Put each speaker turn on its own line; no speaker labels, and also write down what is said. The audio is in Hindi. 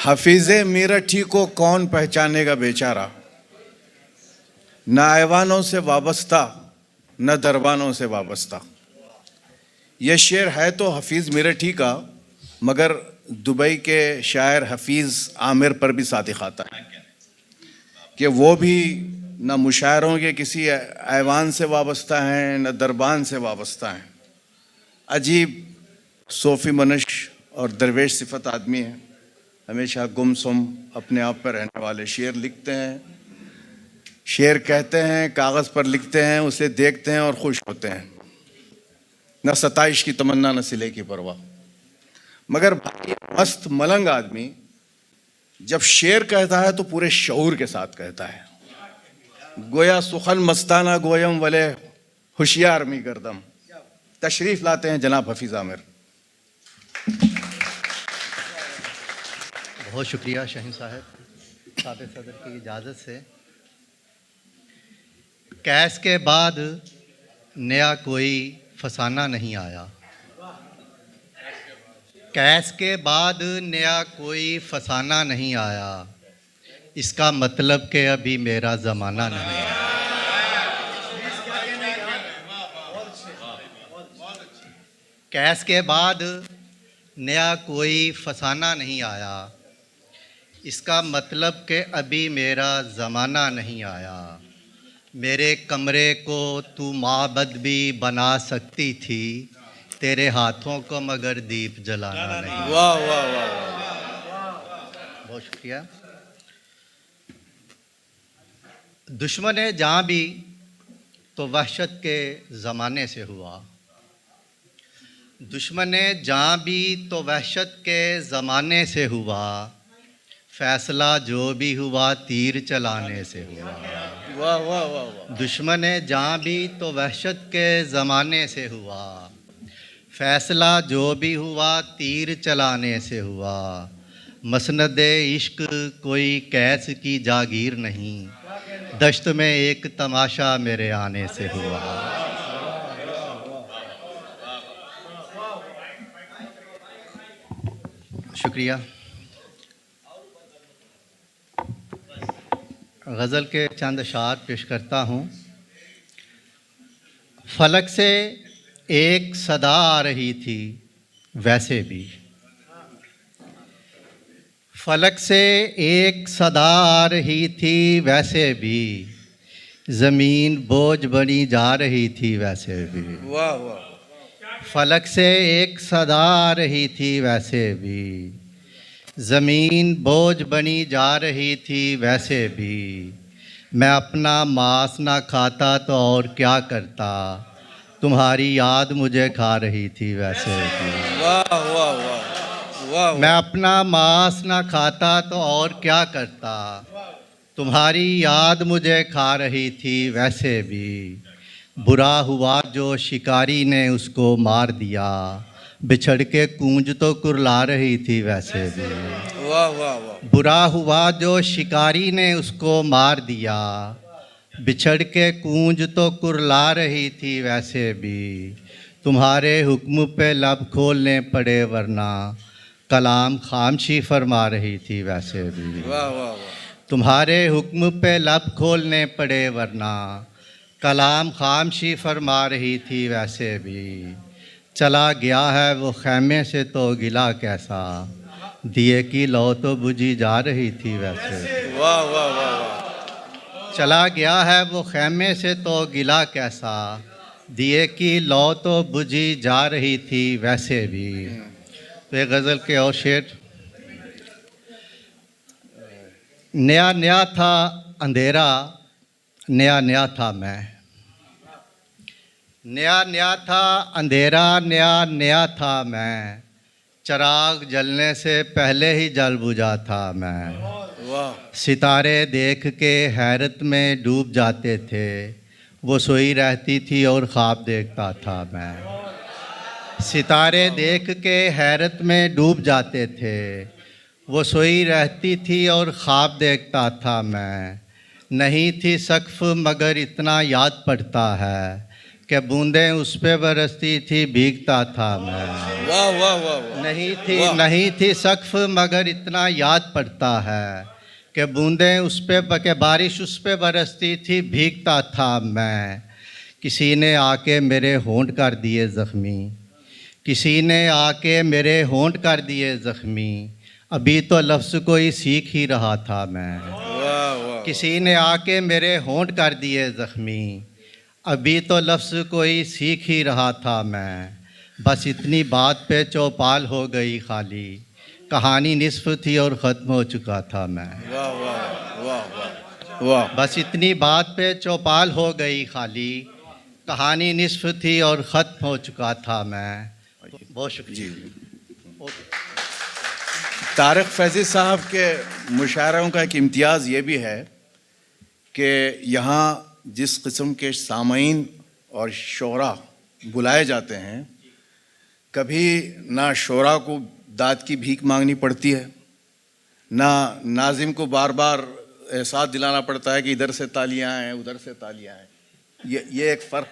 हफीज़े मीरठी को कौन पहचानेगा बेचारा, न ऐवानों से वाबस्ता न दरबानों से वाबस्ता। यह शेर है तो हफीज़ मीरठी का, मगर दुबई के शायर हफीज़ आमिर पर भी सादिक आता है कि वो भी न मुशायरों के किसी ऐवान से वाबस्ता हैं न दरबान से वाबस्ता हैं। अजीब सोफ़ी मनश और दरवेश सिफत आदमी है। हमेशा गुमसुम अपने आप पर रहने वाले। शेर लिखते हैं, शेर कहते हैं, कागज़ पर लिखते हैं, उसे देखते हैं और खुश होते हैं। न सताइश की तमन्ना न सिले की परवाह। मगर भाई मस्त मलंग आदमी जब शेर कहता है तो पूरे शऊर के साथ कहता है। गोया सुखन मस्ताना गोयम वले होशियार मी गर्दम। तशरीफ लाते हैं जनाब हफीज़ आमिर।
बहुत शुक्रिया शाहीन साहब, साबिक़ सदर की इजाज़त से। कैस के बाद नया कोई फसाना नहीं आया। कैस के बाद नया कोई फसाना नहीं आया, इसका मतलब कि अभी मेरा ज़माना नहीं आया। कैस के बाद नया कोई फसाना नहीं आया, इसका मतलब कि अभी मेरा ज़माना नहीं आया। मेरे कमरे को तू माबद भी बना सकती थी, तेरे हाथों को मगर दीप जलाना नहीं।
वाह वाह वाह,
बहुत शुक्रिया। दुश्मन जहाँ भी तो वहशत के ज़माने से हुआ। दुश्मन जहाँ भी तो वहशत के ज़माने से हुआ, फैसला जो भी हुआ तीर चलाने से हुआ।
वाह वाह वाह।
दुश्मन जहाँ भी तो वहशत के ज़माने से हुआ, फैसला जो भी हुआ तीर चलाने से हुआ। मसनद इश्क कोई कैस की जागीर नहीं, दश्त में एक तमाशा मेरे आने से हुआ। शुक्रिया। गज़ल के चंद अशार पेश करता हूँ। फलक से एक सदा आ रही थी वैसे भी, फलक से एक सदा आ रही थी वैसे भी, ज़मीन बोझ बनी जा रही थी वैसे भी।
वाह वाह।
फलक से एक सदा आ रही थी वैसे भी, ज़मीन बोझ बनी जा रही थी वैसे भी। मैं अपना मांस ना खाता तो और क्या करता, तुम्हारी याद मुझे खा रही थी वैसे भी।
वाह वाह वाह वाह।
मैं अपना मांस ना खाता तो और क्या करता, तुम्हारी याद मुझे खा रही थी वैसे भी। बुरा हुआ जो शिकारी ने उसको मार दिया, बिछड़ के कूंज तो कुरला रही थी वैसे भी।
वाह वाह वाह।
बुरा हुआ जो शिकारी ने उसको मार दिया, बिछड़ के कूंज तो कुरला रही थी वैसे भी। तुम्हारे हुक्म पे लब खोलने पड़े वरना, कलाम खामशी फरमा रही थी वैसे भी।
वाह वाह वाह।
तुम्हारे हुक्म पे लब खोलने पड़े वरना, कलाम खामशी फरमा रही थी वैसे भी। चला गया है वो खैमे से तो गिला कैसा, दिए की लौ तो बुझी जा रही थी वैसे भी।
वाह वाह वाह वाह।
चला गया है वो खैमे से तो गिला कैसा, दिए की लौ तो बुझी जा रही थी वैसे भी। तो एक गज़ल के और शेर। नया नया था अंधेरा, नया नया था मैं। नया नया था अंधेरा, नया नया था मैं। चिराग जलने से पहले ही जल बुझा था मैं।
वाह।
सितारे देख के हैरत में डूब जाते थे, वो सोई रहती थी और ख्वाब देखता था मैं। सितारे देख के हैरत में डूब जाते थे, वो सोई रहती थी और ख्वाब देखता था मैं। नहीं थी सक्फ मगर इतना याद पड़ता है, कि बूंदें उस पे बरसती थी भीगता था मैं।
वाह वाह वाह वाह। वाह।
नहीं थी सक़्फ़ मगर इतना याद पड़ता है कि बूंदें उस पे कि बारिश उस पे बरसती थी भीगता था मैं। किसी ने आके मेरे होंठ कर दिए ज़ख्मी, किसी ने आके मेरे होंठ कर दिए ज़ख्मी, अभी तो लफ्ज़ कोई सीख ही रहा था मैं।
वाह वाह।
किसी ने आके मेरे होंठ कर दिए ज़ख्मी, अभी तो लफ्ज़ कोई सीख ही रहा था मैं। बस इतनी बात पे चौपाल हो गई खाली, कहानी निस्फ़ थी और ख़त्म हो चुका था मैं।
वाह वाह वाह वाह वाह।
बस इतनी बात पे चौपाल हो गई खाली, कहानी निस्फ़ थी और ख़त्म हो चुका था मैं। बहुत शुक्रिया जी।
तारिक फैज़ी साहब के मुशायरों का एक इम्तियाज़ ये भी है कि यहाँ जिस किस्म के सामीन और शोरा बुलाए जाते हैं, कभी ना शोरा को दाद की भीख मांगनी पड़ती है, ना नाजिम को बार बार एहसास दिलाना पड़ता है कि इधर से तालियां हैं उधर से तालियां हैं। ये एक फ़र्क